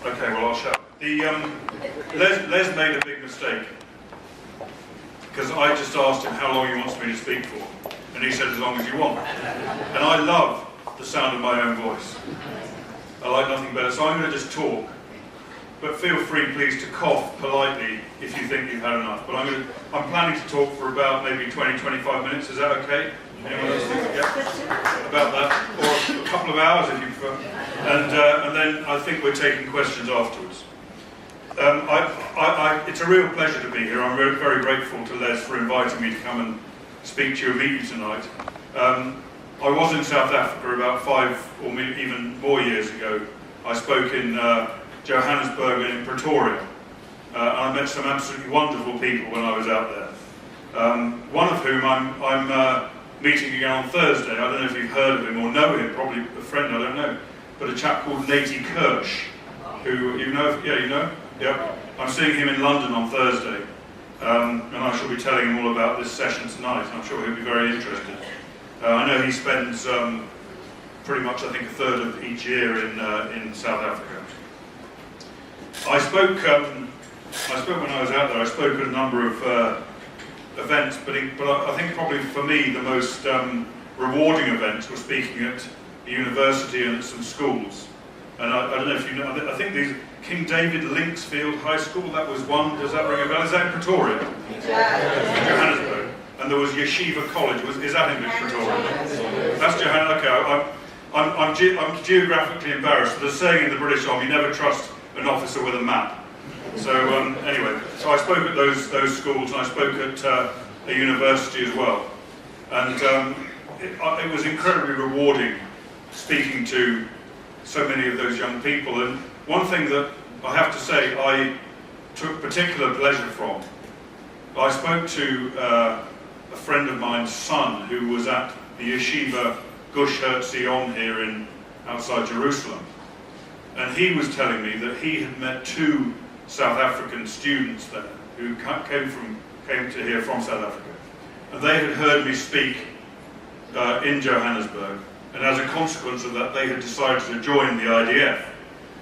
Okay, well I'll shout. Les made a big mistake, because I just asked him how long he wants me to speak for, and he said as long as you want. And I love the sound of my own voice. I like nothing better, so I'm going to just talk. But feel free, please, to cough politely if you think you've had enough. But I'm planning to talk for about maybe 20-25 minutes. Is that okay? Anyone else think about that? Or a couple of hours if you prefer. And then I think we're taking questions afterwards. It's a real pleasure to be here. I'm very, very grateful to Les for inviting me to come and speak to you and meet you tonight. I was in South Africa about 5 or even more years ago. I spoke in Johannesburg and in Pretoria. And I met some absolutely wonderful people when I was out there. One of whom I'm meeting again on Thursday. I don't know if you've heard of him or know him, probably a friend, I don't know. But a chap called Natey Kirsch, who you know, yeah, you know? Yep. I'm seeing him in London on Thursday. And I shall be telling him all about this session tonight. I'm sure he'll be very interested. I know he spends pretty much, I think, a third of each year in South Africa. I spoke when I was out there. I spoke at a number of events, but I think probably for me the most rewarding events were speaking at a university and at some schools. And I don't know if you know. I think these King David Linksfield High School. That was one. Does that ring a bell? Is that in Pretoria? Yeah. Johannesburg. And there was Yeshiva College. Is that in Pretoria? That's Johannesburg. Okay. I'm geographically embarrassed. There's a saying in the British Army: never trust an officer with a map. So anyway, so I spoke at those schools, and I spoke at a university as well. And it was incredibly rewarding speaking to so many of those young people. And one thing that I have to say I took particular pleasure from, I spoke to a friend of mine's son who was at the Yeshiva Gush Herzion here outside Jerusalem. And he was telling me that he had met 2 South African students there who came to here from South Africa. And they had heard me speak in Johannesburg. And as a consequence of that, they had decided to join the IDF.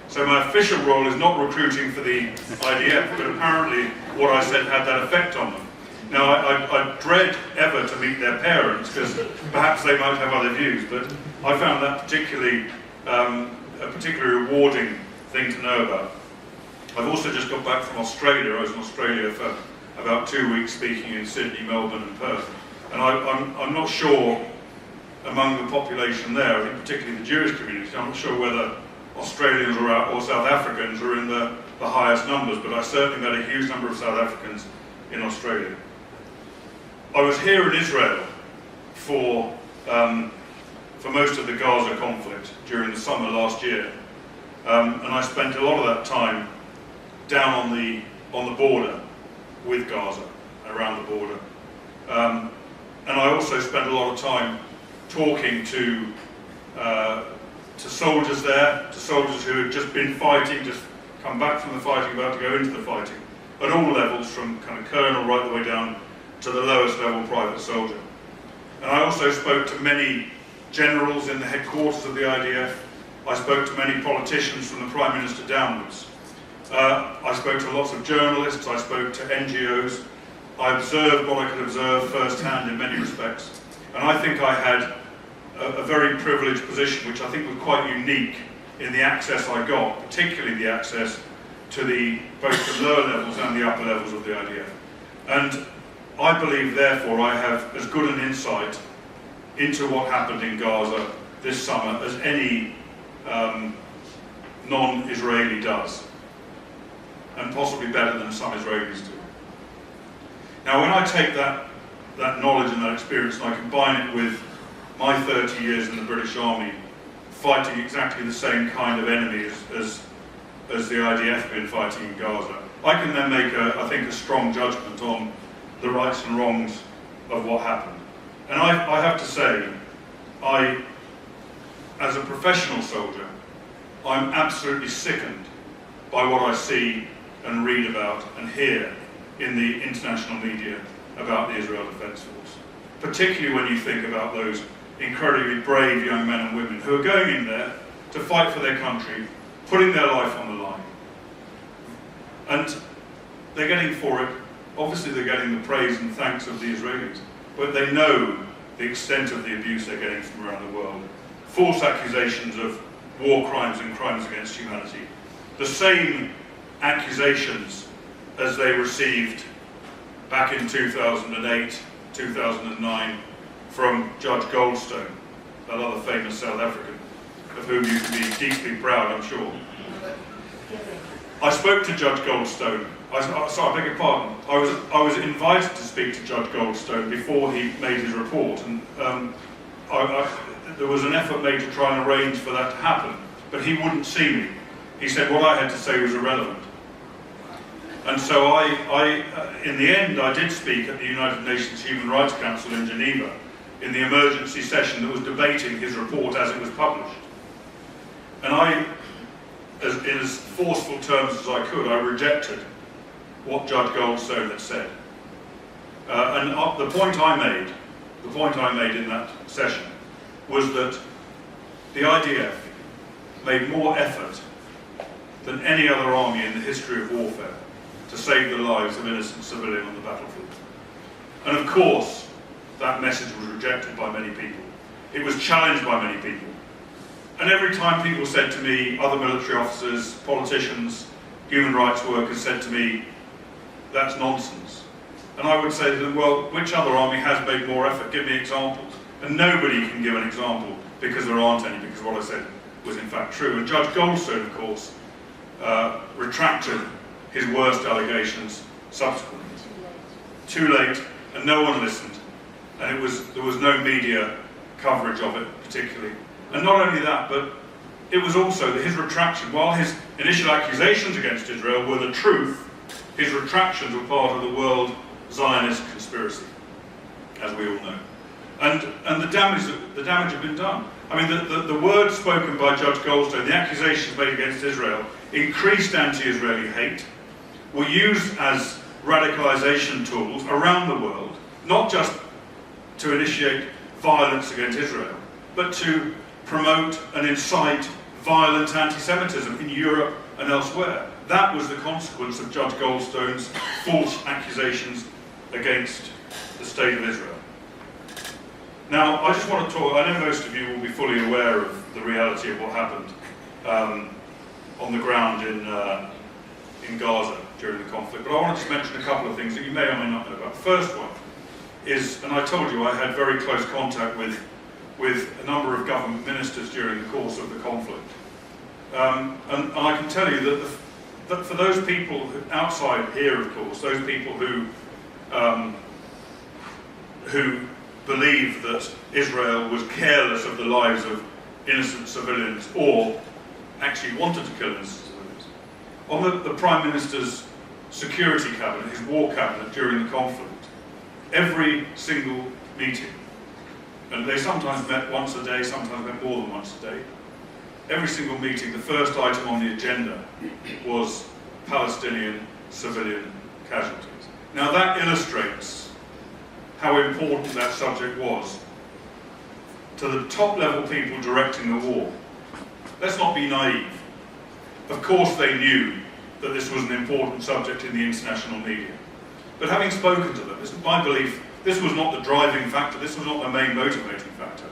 So my official role is not recruiting for the IDF, but apparently what I said had that effect on them. Now, I dread ever to meet their parents, because perhaps they might have other views, but I found that a particularly rewarding thing to know about. I've also just got back from Australia. I was in Australia for about 2 weeks speaking in Sydney, Melbourne and Perth. And I'm not sure among the population there, I think particularly the Jewish community, I'm not sure whether Australians or South Africans are in the highest numbers, but I certainly met a huge number of South Africans in Australia. I was here in Israel for most of the Gaza conflict during the summer last year, and I spent a lot of that time down on the border with Gaza, around the border, and I also spent a lot of time talking to soldiers there, to soldiers who had just been fighting, just come back from the fighting, about to go into the fighting, at all levels, from kind of colonel right the way down to the lowest level private soldier. And I also spoke to many generals in the headquarters of the IDF. I spoke to many politicians from the Prime Minister downwards. I spoke to lots of journalists, I spoke to NGOs. I observed what I could observe firsthand in many respects. And I think I had a very privileged position, which I think was quite unique in the access I got, particularly the access to both the lower levels and the upper levels of the IDF. And I believe, therefore, I have as good an insight into what happened in Gaza this summer as any non-Israeli does, and possibly better than some Israelis do. Now, when I take that knowledge and that experience and I combine it with my 30 years in the British Army, fighting exactly the same kind of enemy as the IDF have been fighting in Gaza, I can then make, I think, a strong judgment on the rights and wrongs of what happened. And I have to say, as a professional soldier, I'm absolutely sickened by what I see and read about and hear in the international media about the Israel Defence Force. Particularly when you think about those incredibly brave young men and women who are going in there to fight for their country, putting their life on the line. And they're getting for it, obviously they're getting the praise and thanks of the Israelis, but they know the extent of the abuse they're getting from around the world. False accusations of war crimes and crimes against humanity. The same accusations as they received back in 2008, 2009 from Judge Goldstone, that other famous South African, of whom you can be deeply proud, I'm sure. I spoke to Judge Goldstone. Sorry, I beg your pardon. I was invited to speak to Judge Goldstone before he made his report, and there was an effort made to try and arrange for that to happen, but he wouldn't see me. He said what I had to say was irrelevant. And so in the end, I did speak at the United Nations Human Rights Council in Geneva in the emergency session that was debating his report as it was published. And in as forceful terms as I could, I rejected what Judge Goldstone had said. And the point I made in that session was that the IDF made more effort than any other army in the history of warfare to save the lives of innocent civilians on the battlefield. And of course, that message was rejected by many people. It was challenged by many people. And every time people said to me, other military officers, politicians, human rights workers said to me, that's nonsense. And I would say to them, well, which other army has made more effort? Give me examples. And nobody can give an example because there aren't any, because what I said was in fact true. And Judge Goldstone, of course, retracted his worst allegations subsequently. Too late, and no one listened. And there was no media coverage of it particularly. And not only that, but it was also that his retraction, while his initial accusations against Israel were the truth, his retractions were part of the world Zionist conspiracy, as we all know. And the damage had been done. I mean, the words spoken by Judge Goldstone, the accusations made against Israel, increased anti-Israeli hate, were used as radicalization tools around the world, not just to initiate violence against Israel, but to promote and incite violent anti-Semitism in Europe and elsewhere. That was the consequence of Judge Goldstone's false accusations against the State of Israel. Now, I just want to talk, I know most of you will be fully aware of the reality of what happened on the ground in Gaza during the conflict, but I want to just mention a couple of things that you may or may not know about. The first one is, and I told you I had very close contact with a number of government ministers during the course of the conflict. And I can tell you that for those people outside here, of course, those people who believe that Israel was careless of the lives of innocent civilians or actually wanted to kill innocent civilians, on the Prime Minister's security cabinet, his war cabinet during the conflict, every single meeting, and they sometimes met once a day, sometimes met more than once a day, every single meeting, the first item on the agenda was Palestinian civilian casualties. Now that illustrates how important that subject was to the top level people directing the war. Let's not be naive. Of course they knew that this was an important subject in the international media. But having spoken to them, it's my belief this was not the driving factor, this was not the main motivating factor.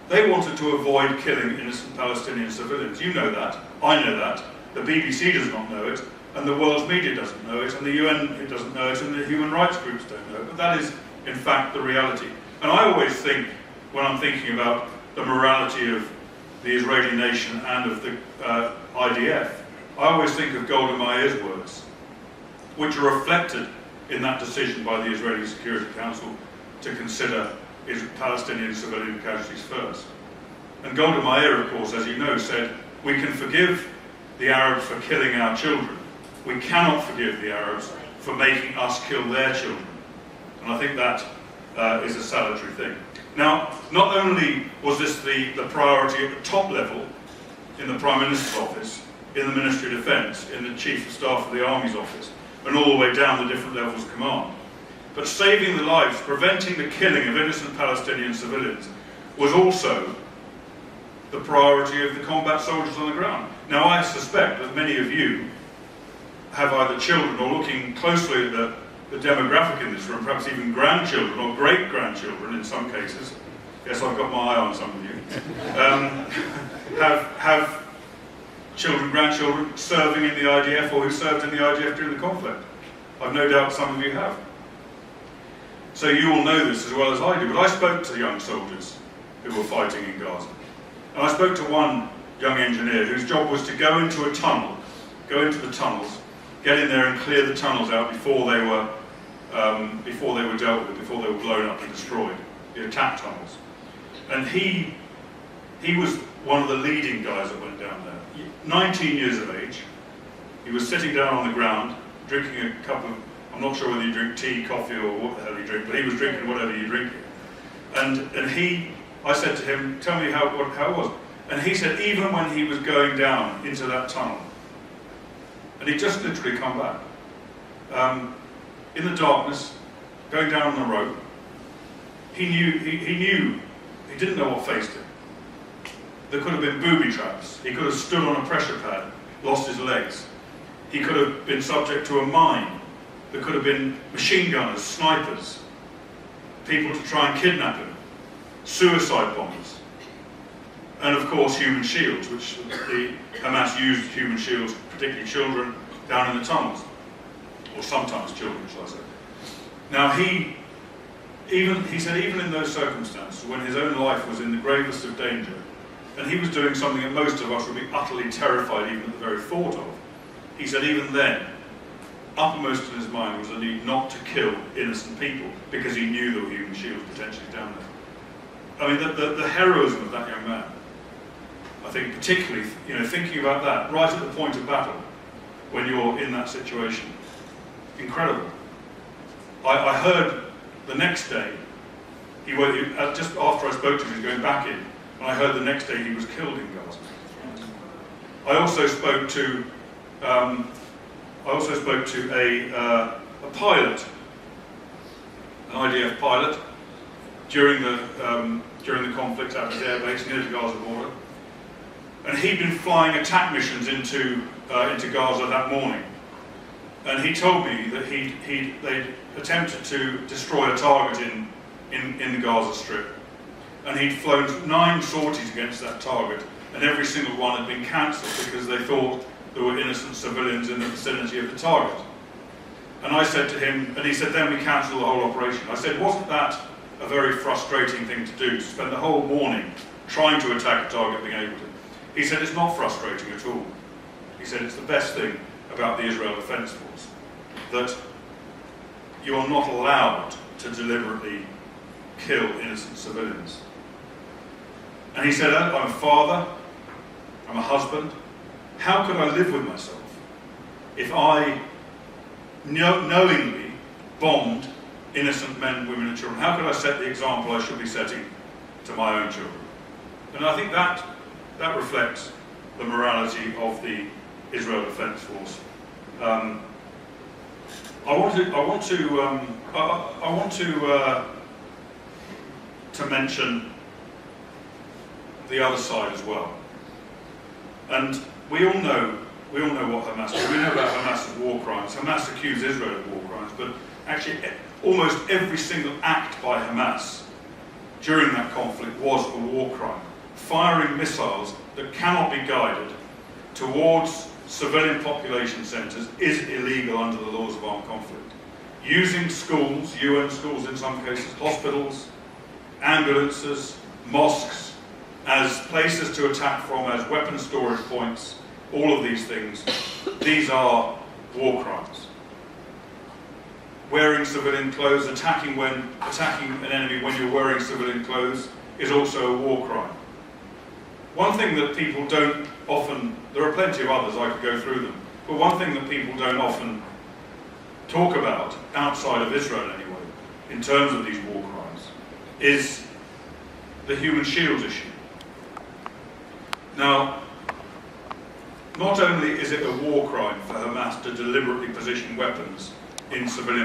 They wanted to avoid killing innocent Palestinian civilians. You know that, I know that, the BBC does not know it, and the world's media doesn't know it, and the UN doesn't know it, and the human rights groups don't know it, but that is in fact the reality. And I always think, when I'm thinking about the morality of the Israeli nation and of the IDF, I always think of Golda Meir's words, which are reflected in that decision by the Israeli Security Council to consider Palestinian civilian casualties first. And Golda Meir, of course, as you know, said, we can forgive the Arabs for killing our children. We cannot forgive the Arabs for making us kill their children. And I think that is a salutary thing. Now, not only was this the priority at the top level, in the Prime Minister's office, in the Ministry of Defence, in the Chief of Staff of the Army's office, and all the way down the different levels of command, but saving the lives, preventing the killing of innocent Palestinian civilians, was also the priority of the combat soldiers on the ground. Now, I suspect that many of you have either children or, looking closely at the demographic in this room, perhaps even grandchildren or great-grandchildren in some cases. Yes, I've got my eye on some of you. Have children, grandchildren serving in the IDF or who served in the IDF during the conflict. I've no doubt some of you have. So you all know this as well as I do, but I spoke to young soldiers who were fighting in Gaza. And I spoke to one young engineer whose job was to go into a tunnel, go into the tunnels, get in there and clear the tunnels out before they were dealt with, before they were blown up and destroyed, the attack tunnels. And he was one of the leading guys that went down there. 19 years of age, he was sitting down on the ground, drinking a cup of, I'm not sure whether you drink tea, coffee, or what the hell you drink, but he was drinking whatever you drink. And I said to him, tell me how it was. And he said, even when he was going down into that tunnel, and he'd just literally come back, in the darkness, going down on the rope, he didn't know what faced him. There could have been booby traps. He could have stood on a pressure pad, lost his legs. He could have been subject to a mine. There could have been machine gunners, snipers, people to try and kidnap him, suicide bombers, and of course human shields, which the Hamas used human shields, particularly children, down in the tunnels, or sometimes children, shall I say. Now he said even in those circumstances, when his own life was in the gravest of danger, and he was doing something that most of us would be utterly terrified even at the very thought of, he said even then, uppermost in his mind was the need not to kill innocent people because he knew there were human shields potentially down there. I mean, the heroism of that young man, I think particularly, thinking about that right at the point of battle, when you're in that situation, incredible. I heard the next day, just after I spoke to him, he was going back in, and I heard the next day he was killed in Gaza. I also spoke to a pilot, an IDF pilot, during the conflict at his airbase near the Gaza border, and he'd been flying attack missions into Gaza that morning, and he told me that they'd attempted to destroy a target in the Gaza Strip, and he'd flown 9 sorties against that target, and every single one had been cancelled because they thought there were innocent civilians in the vicinity of the target. And I said to him, and he said, then we cancelled the whole operation. I said, wasn't that a very frustrating thing to do, to spend the whole morning trying to attack a target, being able to? He said, it's not frustrating at all. He said, it's the best thing about the Israel Defence Force, that you are not allowed to deliberately kill innocent civilians. And he said, I'm a father, I'm a husband. How could I live with myself if I knowingly bombed innocent men, women and children? How could I set the example I should be setting to my own children? And I think that reflects the morality of the Israel Defence Force. I want to mention the other side as well. And we all know what Hamas do. We know about Hamas's war crimes. Hamas accused Israel of war crimes, but actually almost every single act by Hamas during that conflict was a war crime. Firing missiles that cannot be guided towards civilian population centres is illegal under the laws of armed conflict. Using schools, UN schools in some cases, hospitals, ambulances, mosques, as places to attack from, as weapon storage points, all of these things, these are war crimes. Wearing civilian clothes, attacking an enemy when you're wearing civilian clothes is also a war crime. One thing that people don't often, there are plenty of others, I could go through them, but one thing that people don't often talk about, outside of Israel anyway, in terms of these war crimes, is the human shields issue. Now, not only is it a war crime for Hamas to deliberately position weapons in civilian